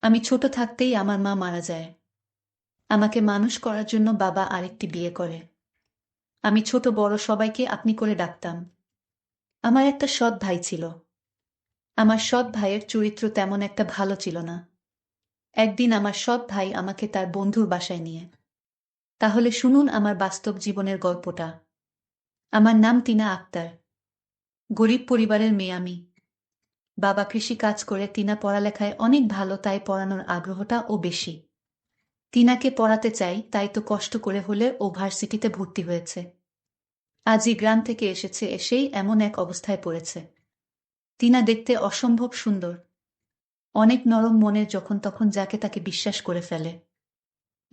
আমি ছোট থাকতেই আমার মা মারা যায়। আমাকে মানুষ করার জন্য বাবা আরেকটি বিয়ে করে। আমি ছোট বড় সবাইকে আপনি করে ডাকতাম। আমার একটা সৎ ভাই ছিল। আমার সৎ ভাইয়ের চরিত্র তেমন একটা ভালো ছিল না। একদিন আমার সৎ ভাই আমাকে তার বন্ধুর বাসায় নিয়ে। তাহলে শুনুন আমার বাস্তব জীবনের গল্পটা। আমার নাম টিনা আক্তার। গরিব পরিবারের মেয়ে আমি। বাবা কৃষি কাজ করে, টিনা পড়ালেখায় অনেক ভালো, তাই পড়ানোর আগ্রহটা ও বেশি। টিনাকে পড়াতে চাই, তাই তো কষ্ট করে হলে ও ভার্সিটিতে ভর্তি হয়েছে। আজই গ্রাম থেকে এসেছে, এসেই এমন এক অবস্থায় পড়েছে। টিনা দেখতে অসম্ভব সুন্দর, অনেক নরম মনের, যখন তখন যাকে তাকে বিশ্বাস করে ফেলে।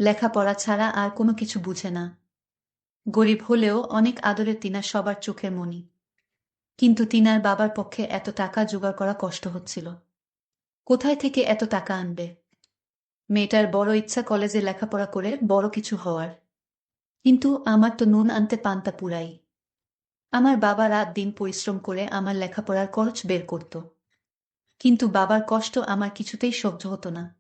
লেখাপড়া ছাড়া আর কোনো কিছু বুঝে না। গরিব হলেও অনেক আদরের টিনা সবার চোখের মণি। কিন্তু টিনার বাবার পক্ষে এত টাকা জোগাড় করা কষ্ট হচ্ছিল। কোথায় থেকে এত টাকা আনবে? মেয়েটার বড় ইচ্ছা কলেজে লেখাপড়া করে বড় কিছু হওয়ার। কিন্তু আমার তো নুন আনতে পান্তা পুরাই। আমার বাবা রাত দিন পরিশ্রম করে আমার লেখাপড়ার খরচ বের করত। কিন্তু বাবার কষ্ট আমার কিছুতেই সহ্য হতো না।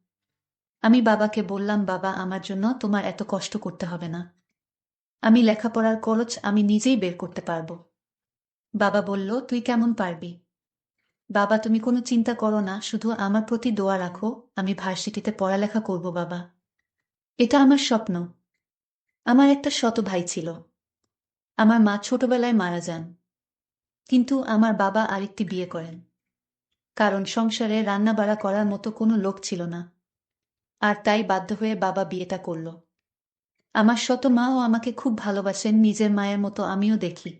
আমি বাবাকে বললাম, বাবা, আমার জন্য তোমার এত কষ্ট করতে হবে না। আমি লেখাপড়ার খরচ আমি নিজেই বের করতে পারবো। বাবা বলল, তুই কেমন পারবি? বাবা, তুমি কোনো চিন্তা করো না, শুধু আমার প্রতি দোয়া রাখো। আমি ভার্সিটিতে পড়ালেখা করব বাবা। এটা আমার স্বপ্ন। আমার একটা ছোট ভাই ছিল। আমার মা ছোটবেলায় মারা যান। কিন্তু আমার বাবা আরেকটি বিয়ে করেন। কারণ সংসারে রান্নাবাড়া করার মতো কোনো লোক ছিল না। আর তাই বাধ্য হয়ে বাবা বিয়েটা করল। আমার ছোট মাও আমাকে খুব ভালোবাসেন, নিজের মায়ের মতো আমিও দেখি।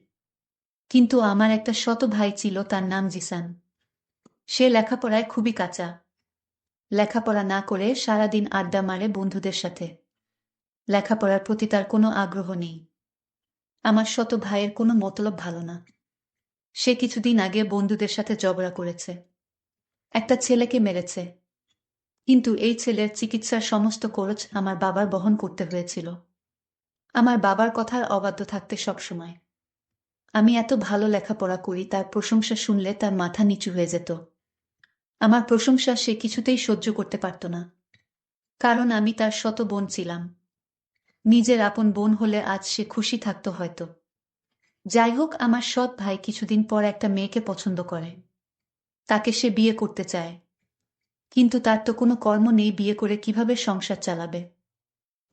কিন্তু আমার একটা ছোট ভাই ছিল, তার নাম জিসান। সে লেখাপড়ায় খুবই কাঁচা। লেখাপড়া না করে সারাদিন আড্ডা মারে বন্ধুদের সাথে। লেখাপড়ার প্রতি তার কোনো আগ্রহ নেই। আমার ছোট ভাইয়ের কোনো মতলব ভালো না। সে কিছুদিন আগে বন্ধুদের সাথে ঝগড়া করেছে। একটা ছেলেকে মেরেছে। কিন্তু এই ছেলের চিকিৎসার সমস্ত খরচ আমার বাবার বহন করতে হয়েছিল। আমার বাবার কথার অবাধ্য থাকতে সবসময়। আমি এত ভালো লেখাপড়া করি, তার প্রশংসা শুনলে তার মাথা নিচু হয়ে যেত। আমার প্রশংসা সে কিছুতেই সহ্য করতে পারত না। কারণ আমি তার ছোট বোন ছিলাম। নিজের আপন বোন হলে আজ সে খুশি থাকত হয়তো। যাই হোক, আমার সৎ ভাই কিছুদিন পর একটা মেয়েকে পছন্দ করে। তাকে সে বিয়ে করতে চায়। কিন্তু তার তো কোনো কর্ম নেই, বিয়ে করে কিভাবে সংসার চালাবে?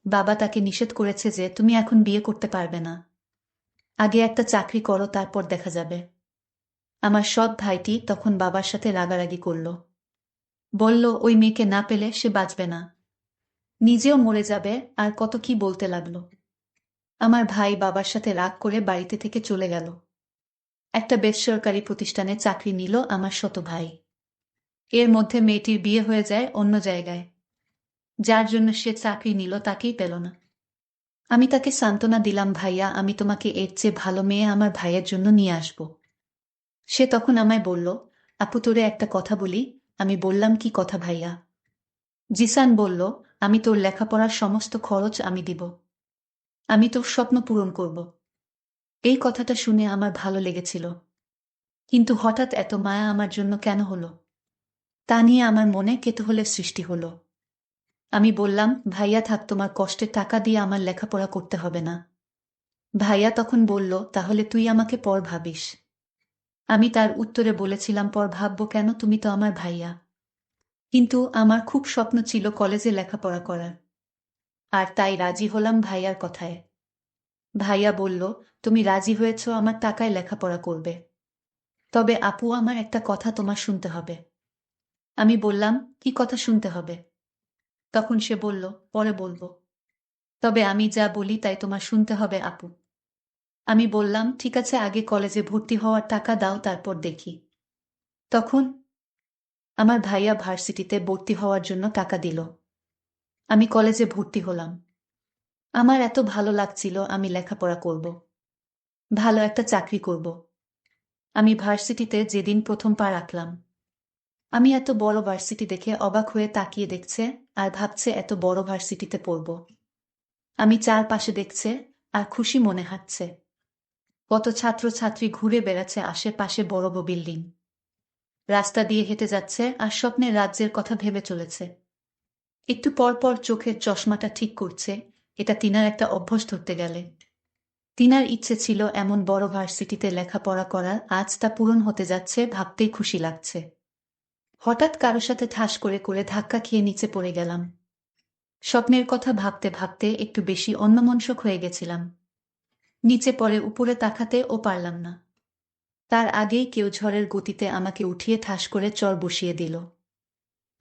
বাবা তাকে নিষেধ করেছে যে, তুমি এখন বিয়ে করতে পারবে না। আগে একটা চাকরি করো, তারপর দেখা যাবে। আমার সৎ ভাইটি তখন বাবার সাথে রাগারাগি করল। বলল, ওই মেয়েকে না পেলে সে বাঁচবে না, নিজেও মরে যাবে, আর কত কি বলতে লাগলো। আমার ভাই বাবার সাথে রাগ করে বাড়িতে থেকে চলে গেল। একটা বেসরকারি প্রতিষ্ঠানে চাকরি নিল আমার ছোট ভাই। এর মধ্যে মেয়েটির বিয়ে হয়ে যায় অন্য জায়গায়। যার জন্য সে চাকরি নিল তাকেই পেল না। আমি তাকে সান্ত্বনা দিলাম, ভাইয়া, আমি তোমাকে এর চেয়ে ভালো মেয়ে আমার ভাইয়ের জন্য নিয়ে আসব। সে তখন আমায় বলল, আপু, তোরে একটা কথা বলি। আমি বললাম, কি কথা ভাইয়া? জিসান বলল, আমি তোর লেখাপড়ার সমস্ত খরচ আমি দিব। আমি তোর স্বপ্ন পূরণ করব। এই কথাটা শুনে আমার ভালো লেগেছিল। কিন্তু হঠাৎ এত মায়া আমার জন্য কেন হলো? তা নিয়ে আমার মনে কৌতূহলের সৃষ্টি হলো। আমি বললাম, ভাইয়া থাক, তোমার কষ্টের টাকা দিয়ে আমার লেখাপড়া করতে হবে না। ভাইয়া তখন বলল, তাহলে তুই আমাকে পর ভাবিস। আমি তার উত্তরে বলেছিলাম, পর ভাববো কেন, তুমি তো আমার ভাইয়া। কিন্তু আমার খুব স্বপ্ন ছিল কলেজে লেখাপড়া করার। আর তাই রাজি হলাম ভাইয়ার কথায়। ভাইয়া বলল, তুমি রাজি হয়েছ, আমার টাকায় লেখাপড়া করবে। তবে আপু, আমার একটা কথা তোমার শুনতে হবে। আমি বললাম, কি কথা শুনতে হবে? তখন সে বলল, পরে বলবো। তবে আমি যা বলি তাই তোমার শুনতে হবে আপু। আমি বললাম, ঠিক আছে, আগে কলেজে ভর্তি হওয়ার টাকা দাও, তারপর দেখি। তখন আমার ভাইয়া ভার্সিটিতে ভর্তি হওয়ার জন্য টাকা দিল। আমি কলেজে ভর্তি হলাম। আমার এত ভালো লাগছিল, আমি লেখাপড়া করব, ভালো একটা চাকরি করব। আমি ভার্সিটিতে যেদিন প্রথম পা রাখলাম, আমি এত বড় ভার্সিটি দেখে অবাক হয়ে তাকিয়ে দেখছে, আর ভাবছে এত বড় ভার্সিটিতে পড়ব। আমি চারপাশে দেখছে, আর খুশি মনে হাঁটছে। কত ছাত্রছাত্রী ঘুরে বেড়াচ্ছে আশেপাশে, বড় বড় বিল্ডিং। রাস্তা দিয়ে হেঁটে যাচ্ছে আর স্বপ্নের রাজ্যের কথা ভেবে চলেছে। একটু পর পর চোখের চশমাটা ঠিক করছে, এটা টিনার একটা অভ্যাস ধরতে গেলে। টিনার ইচ্ছে ছিল এমন বড় ভার্সিটিতে লেখাপড়া করার, আজ তা পূরণ হতে যাচ্ছে ভাবতেই খুশি লাগছে। হঠাৎ কারো সাথে ঠাস করে করে ধাক্কা খেয়ে নিচে পড়ে গেলাম। স্বপ্নের কথা ভাবতে ভাবতে একটু বেশি অন্যমনস্ক হয়ে গেছিলাম। নিচে পড়ে উপরে তাকাতেও পারলাম না। তার আগেই কেউ ঝড়ের গতিতে আমাকে উঠিয়ে ঠাস করে চর বসিয়ে দিল।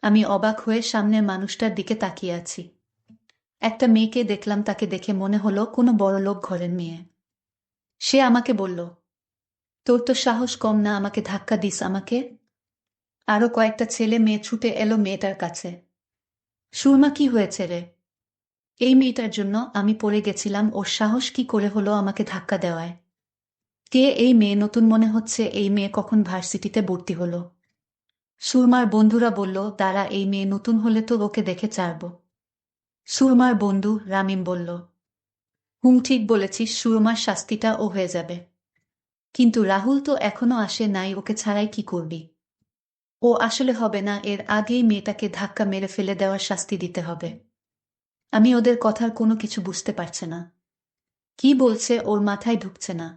আমি অবাক হয়ে সামনের মানুষটার দিকে তাকিয়ে আছি। একটা মেয়েকে দেখলাম, তাকে দেখে মনে হলো কোনো বড়লোক ঘরের মেয়ে। সে আমাকে বলল, তোর তো সাহস কম না, আমাকে ধাক্কা দিস আমাকে। আরো কয়েকটা ছেলে মেয়ে ছুটে এলো মেয়েটার কাছে। সুরমা, কি হয়েছে রে? এই মেয়েটার জন্য আমি পড়ে গেছিলাম, ওর সাহস কি করে হলো আমাকে ধাক্কা দেওয়ায়? কে এই মেয়ে? নতুন মনে হচ্ছে। এই মেয়ে কখন ভার্সিটিতে ভর্তি হলো? সুরমার বন্ধুরা বলল, দাঁড়া, এই মেয়ে নতুন হলে তো ওকে দেখে ছাড়ব। সুরমার বন্ধু রামিম বলল, হুম, ঠিক বলেছিস, সুরমার শাস্তিটা ও হয়ে যাবে। কিন্তু রাহুল তো এখনো আসে নাই, ওকে ছাড়াই কি করবি? ও আসলে হবে না, এর আগেই মেয়েটাকে ধাক্কা মেরে ফেলে দেওয়ার শাস্তি দিতে হবে। আমি ওদের কথার কোনো কিছু বুঝতে পারছে না। কি বলছে ওর মাথায় ঢুকছে না।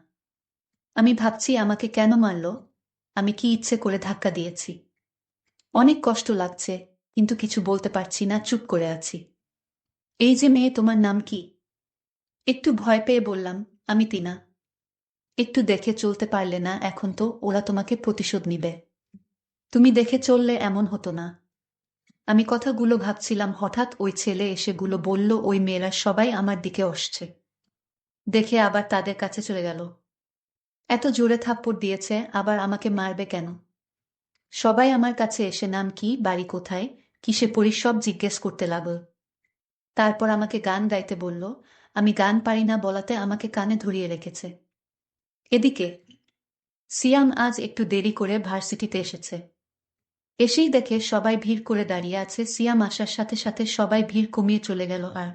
আমি ভাবছি আমাকে কেন মারল? আমি কি ইচ্ছে করে ধাক্কা দিয়েছি? অনেক কষ্ট লাগছে, কিন্তু কিছু বলতে পারছি না, চুপ করে আছি। এই যে মেয়ে, তোমার নাম কি? একটু ভয় পেয়ে বললাম, আমি টিনা। একটু দেখে চলতে পারলে না? এখন তো ওরা তোমাকে প্রতিশোধ নিবে। তুমি দেখে চললে এমন হতো না। আমি কথাগুলো ভাবছিলাম, হঠাৎ ওই ছেলে এসে গুলো বলল, ওই মেয়েরা সবাই আমার দিকে আসছে। দেখে আবার তাদের কাছে চলে গেল। এত জোরে থাপ্পড় দিয়েছে, আবার আমাকে মারবে কেন? সবাই আমার কাছে এসে নাম কি, বাড়ি কোথায়, কিসে পড়িস সব জিজ্ঞেস করতে লাগল। তারপর আমাকে গান গাইতে বলল। আমি গান পারি না বলাতে আমাকে কানে ধরিয়ে রেখেছে। এদিকে সিয়াম আজ একটু দেরি করে ভার্সিটিতে এসেছে। এসেই দেখে সবাই ভিড় করে দাঁড়িয়ে আছে। সিয়াম আসার সাথে সাথে সবাই ভিড় কমিয়ে চলে গেল, আর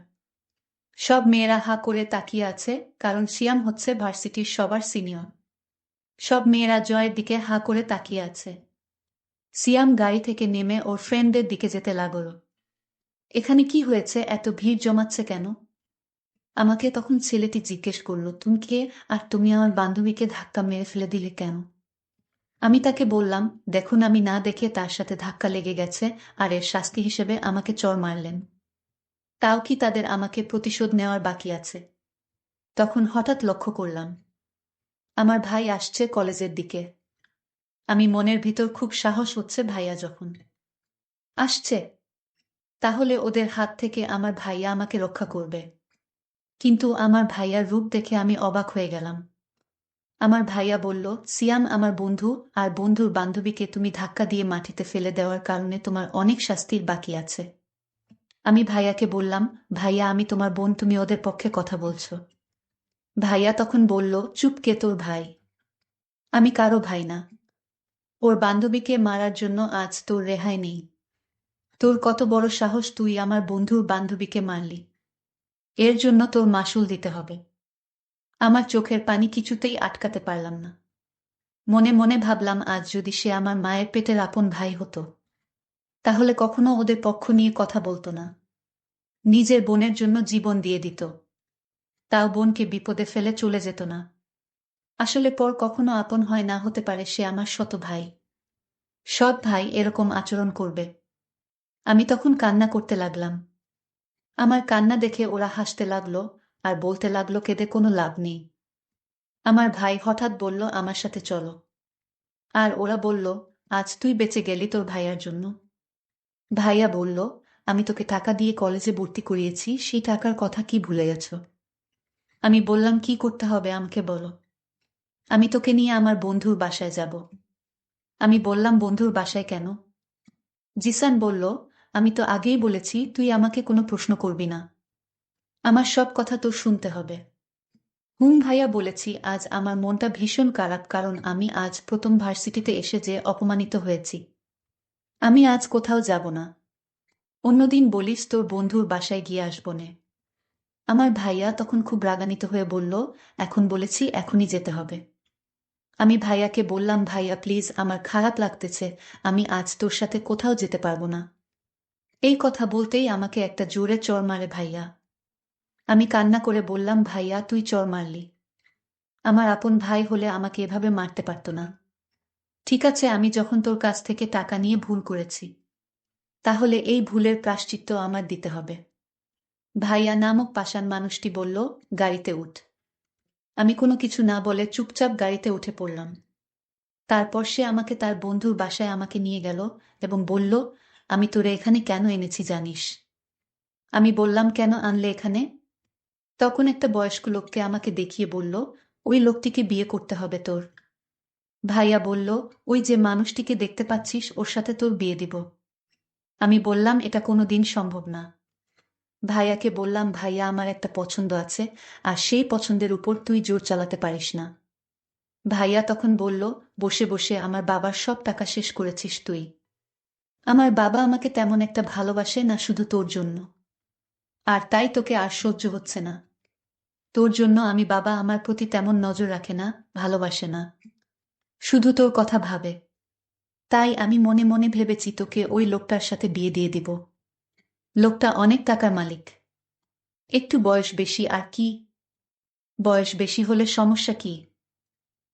সব মেয়েরা হা করে তাকিয়ে আছে, কারণ সিয়াম হচ্ছে ভার্সিটির সবার সিনিয়র। সব মেয়েরা জয়ের দিকে হা করে তাকিয়ে আছে। সিয়াম গাড়ি থেকে নেমে ওর ফ্রেন্ডদের দিকে যেতে লাগল। এখানে কি হয়েছে, এত ভিড় জমাচ্ছে কেন? আমাকে তখন ছেলেটি জিজ্ঞেস করল, তুমি কে, আর তুমি আমার বান্ধবীকে ধাক্কা মেরে ফেলে দিলে কেন? আমি তাকে বললাম, দেখুন, আমি না দেখে তার সাথে ধাক্কা লেগে গেছে, আর এর শাস্তি হিসেবে আমাকে চড় মারলেন। তাও কি তাদের আমাকে প্রতিশোধ নেওয়ার বাকি আছে? তখন হঠাৎ লক্ষ্য করলাম আমার ভাই আসছে কলেজের দিকে। আমি মনের ভিতর খুব সাহস হচ্ছে, ভাইয়া যখন আসছে, তাহলে ওদের হাত থেকে আমার ভাইয়া আমাকে রক্ষা করবে। কিন্তু আমার ভাইয়ার রূপ দেখে আমি অবাক হয়ে গেলাম। আমার ভাইয়া বলল, সিয়াম আমার বন্ধু, আর বন্ধুর বান্ধবীকে তুমি ধাক্কা দিয়ে মাটিতে ফেলে দেওয়ার কারণে তোমার অনেক শাস্তির বাকি আছে। আমি ভাইয়াকে বললাম, ভাইয়া আমি তোমার বোন, তুমি ওদের পক্ষে কথা বলছো। ভাইয়া তখন বলল, চুপ, কে তোর ভাই? আমি কারো ভাই না। ওর বান্ধবীকে মারার জন্য আজ তোর রেহাই নেই। তোর কত বড় সাহস, তুই আমার বন্ধুর বান্ধবীকে মারলি। এর জন্য তোর মাসুল দিতে হবে। আমার চোখের পানি কিছুতেই আটকাতে পারলাম না। মনে মনে ভাবলাম, আজ যদি সে আমার মায়ের পেটের আপন ভাই হতো, তাহলে কখনো ওদের পক্ষ নিয়ে কথা বলতো না। নিজের বোনের জন্য জীবন দিয়ে দিত। তাও বোনকে বিপদে ফেলে চলে যেত না। আসলে পর কখনো আপন হয় না, হতে পারে সে আমার শত ভাই। সৎ ভাই এরকম আচরণ করবে? আমি তখন কান্না করতে লাগলাম। আমার কান্না দেখে ওরা হাসতে লাগলো, আর বলতে লাগলো, কেঁদে কোনো লাভ নেই। আমার ভাই হঠাৎ বলল, আমার সাথে চলো। আর ওরা বলল, আজ তুই বেঁচে গেলি তোর ভাইয়ার জন্য। ভাইয়া বলল, আমি তোকে টাকা দিয়ে কলেজে ভর্তি করিয়েছি, সেই টাকার কথা কি ভুলে গেছ? আমি বললাম, কি করতে হবে আমাকে বলো। আমি তোকে নিয়ে আমার বন্ধুর বাসায় যাব। আমি বললাম, বন্ধুর বাসায় কেন? জিসান বলল, আমি তো আগেই বলেছি তুই আমাকে কোনো প্রশ্ন করবি না। আমার সব কথা তোর শুনতে হবে। হুম ভাইয়া, বলেছি। আজ আমার মনটা ভীষণ খারাপ, কারণ আমি আজ প্রথম ভার্সিটিতে এসে যে অপমানিত হয়েছি। আমি আজ কোথাও যাব না। অন্যদিন বলিস তোর বন্ধুর বাসায় গিয়ে আসবনে। আমার ভাইয়া তখন খুব রাগান্বিত হয়ে বলল, এখন বলেছি, এখনই যেতে হবে। আমি ভাইয়াকে বললাম, ভাইয়া প্লিজ, আমার খারাপ লাগতেছে, আমি আজ তোর সাথে কোথাও যেতে পারবো না। এই কথা বলতেই আমাকে একটা জোরে চড় মারে ভাইয়া। আমি কান্না করে বললাম, ভাইয়া তুই চড় মারলি? আমার আপন ভাই হলে আমাকে এভাবে মারতে পারত না। ঠিক আছে, আমি যখন তোর কাছ থেকে টাকা নিয়ে ভুল করেছি, তাহলে এই ভুলের প্রায়শ্চিত্ত আমার দিতে হবে। ভাইয়া নামক পাষাণ মানুষটি বলল, গাড়িতে উঠ। আমি কোনো কিছু না বলে চুপচাপ গাড়িতে উঠে পড়লাম। তারপর সে আমাকে তার বন্ধুর বাসায় আমাকে নিয়ে গেল এবং বলল, আমি তোরে এখানে কেন এনেছি জানিস? আমি বললাম, কেন আনলে এখানে? তখন একটা বয়স্ক লোককে আমাকে দেখিয়ে বলল, ওই লোকটিকে বিয়ে করতে হবে তোর। ভাইয়া বলল, ওই যে মানুষটিকে দেখতে পাচ্ছিস ওর সাথে তোর বিয়ে দিব। আমি বললাম, এটা কোনোদিন সম্ভব না। ভাইয়াকে বললাম, ভাইয়া আমার একটা পছন্দ আছে, আর সেই পছন্দের উপর তুই জোর চালাতে পারিস না। ভাইয়া তখন বলল, বসে বসে আমার বাবার সব টাকা শেষ করেছিস তুই। আমার বাবা আমাকে তেমন একটা ভালোবাসে না, শুধু তোর জন্য। আর তাই তোকে আর সহ্য হচ্ছে না। তোর জন্য আমি বাবা আমার প্রতি তেমন নজর রাখে না, ভালোবাসে না, শুধু তোর কথা ভাবে। তাই আমি মনে মনে ভেবেছি তোকে ওই লোকটার সাথে বিয়ে দিয়ে দিব। লোকটা অনেক টাকার মালিক। একটু বয়স বেশি আর কি। বয়স বেশি হলে সমস্যা কি?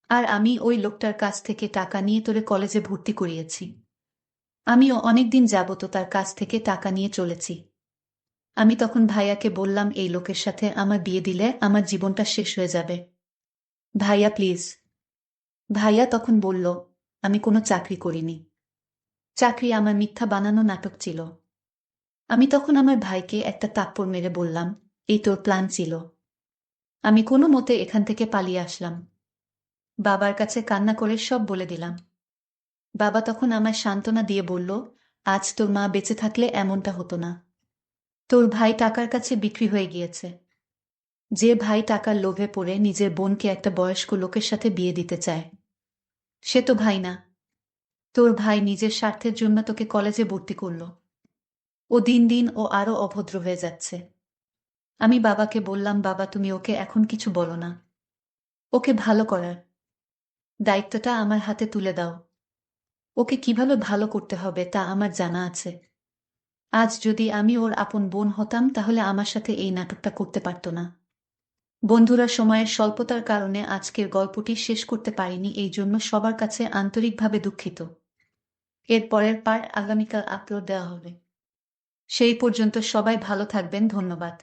আর আমি ওই লোকটার কাছ থেকে টাকা নিয়ে তোরে কলেজে ভর্তি করিয়েছি। আমিও অনেকদিন যাবত তার কাছ থেকে টাকা নিয়ে চলেছি। আমি তখন ভাইয়াকে বললাম, এই লোকের সাথে আমার বিয়ে দিলে আমার জীবনটা শেষ হয়ে যাবে। ভাইয়া প্লিজ। ভাইয়া তখন বলল, আমি কোনো চাকরি করিনি। চাকরি আমার মিথ্যা বানানো নাটক ছিল। আমি তখন আমার ভাইকে একটা থাপ্পড় মেরে বললাম, এই তোর প্ল্যান ছিল। আমি কোনো মতে এখান থেকে পালিয়ে আসলাম। বাবার কাছে কান্না করে সব বলে দিলাম। বাবা তখন আমায় সান্ত্বনা দিয়ে বলল, আজ তোর মা বেঁচে থাকলে এমনটা হতো না। তোর ভাই টাকার কাছে বিক্রি হয়ে গিয়েছে। যে ভাই টাকার লোভে পড়ে নিজের বোনকে একটা বয়স্ক লোকের সাথে বিয়ে দিতে চায়, সে তো ভাই না। তোর ভাই নিজের স্বার্থের জন্য তোকে কলেজে ভর্তি করল। ও দিন দিন ও আরো অভদ্র হয়ে যাচ্ছে। আমি বাবাকে বললাম, বাবা তুমি ওকে এখন কিছু বলো না। ওকে ভালো করার দায়িত্বটা আমার হাতে তুলে দাও। ওকে কিভাবে ভালো করতে হবে তা আমার জানা আছে। আজ যদি আমি ওর আপন বোন হতাম তাহলে আমার সাথে এই নাটকটা করতে পারত না। বন্ধুরা, সময়ের স্বল্পতার কারণে আজকের গল্পটি শেষ করতে পারিনি, এই জন্য সবার কাছে আন্তরিকভাবে দুঃখিত। এর পরের পার্ট আগামীকাল আপলোড দেওয়া হবে। সেই পর্যন্ত সবাই ভালো থাকবেন। ধন্যবাদ।